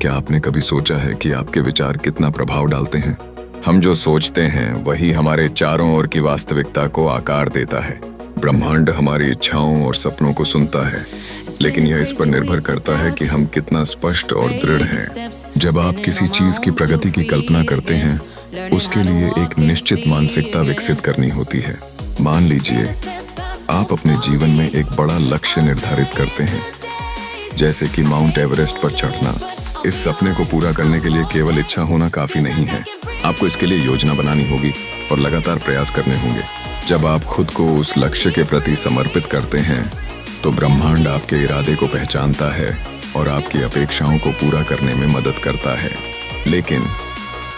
क्या आपने कभी सोचा है कि आपके विचार कितना प्रभाव डालते हैं? हम जो सोचते हैं वही हमारे चारों ओर की वास्तविकता को आकार देता है। ब्रह्मांड हमारी इच्छाओं और सपनों को सुनता है, लेकिन यह इस पर निर्भर करता है कि हम कितना स्पष्ट और दृढ़ हैं। जब आप किसी चीज की प्रगति की कल्पना करते हैं, उसके लिए एक निश्चित मानसिकता विकसित करनी होती है। मान लीजिए आप अपने जीवन में एक बड़ा लक्ष्य निर्धारित करते हैं, जैसे कि माउंट एवरेस्ट पर चढ़ना। इस सपने को पूरा करने के लिए केवल इच्छा होना काफी नहीं है, आपको इसके लिए योजना बनानी होगी और लगातार प्रयास करने होंगे। जब आप खुद को उस लक्ष्य के प्रति समर्पित करते हैं, तो ब्रह्मांड आपके इरादे को पहचानता है और आपकी अपेक्षाओं को पूरा करने में मदद करता है। लेकिन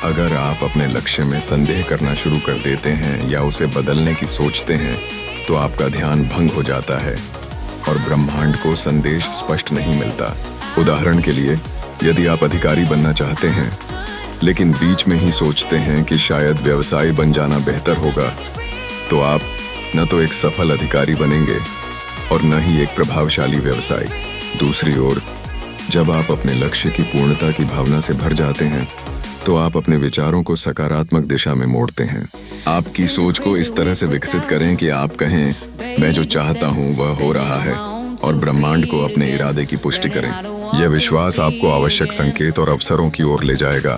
अगर आप अपने लक्ष्य में संदेह करना शुरू कर देते हैं या उसे बदलने की सोचते हैं, तो आपका ध्यान भंग हो जाता है और ब्रह्मांड को संदेश स्पष्ट नहीं मिलता। उदाहरण के लिए, यदि आप अधिकारी बनना चाहते हैं लेकिन बीच में ही सोचते हैं कि शायद व्यवसाय बन जाना बेहतर होगा, तो आप न तो एक सफल अधिकारी बनेंगे और न ही एक प्रभावशाली व्यवसाय। दूसरी ओर, जब आप अपने लक्ष्य की पूर्णता की भावना से भर जाते हैं, तो आप अपने विचारों को सकारात्मक दिशा में मोड़ते हैं। आपकी सोच को इस तरह से विकसित करें कि आप कहें, मैं जो चाहता हूँ वह हो रहा है, और ब्रह्मांड को अपने इरादे की पुष्टि करें। यह विश्वास आपको आवश्यक संकेत और अवसरों की ओर ले जाएगा,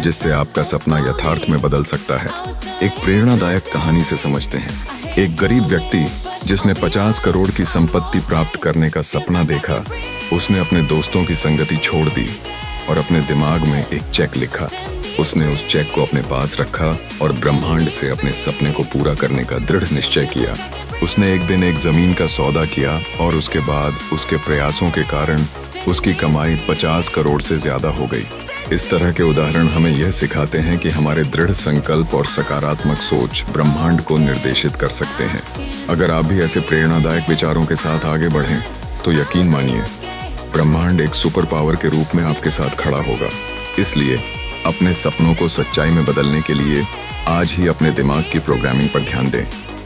जिससे आपका सपना यथार्थ में बदल सकता है। एक प्रेरणादायक कहानी से समझते हैं। एक गरीब व्यक्ति जिसने 50 करोड़ की संपत्ति प्राप्त करने का सपना देखा, उसने अपने दोस्तों की संगति छोड़ दी और अपने दिमाग में एक चेक लिखा। उसने उस चेक को अपने पास रखा और ब्रह्मांड से अपने सपने को पूरा करने का दृढ़ निश्चय किया। उसने एक दिन एक जमीन का सौदा किया और उसके बाद उसके प्रयासों के कारण उसकी कमाई 50 करोड़ से ज्यादा हो गई। इस तरह के उदाहरण हमें यह सिखाते हैं कि हमारे दृढ़ संकल्प और सकारात्मक सोच ब्रह्मांड को निर्देशित कर सकते हैं। अगर आप भी ऐसे प्रेरणादायक विचारों के साथ आगे बढ़ें, तो यकीन मानिए, ब्रह्मांड एक सुपर पावर के रूप में आपके साथ खड़ा होगा। इसलिए अपने सपनों को सच्चाई में बदलने के लिए आज ही अपने दिमाग की प्रोग्रामिंग पर ध्यान दें।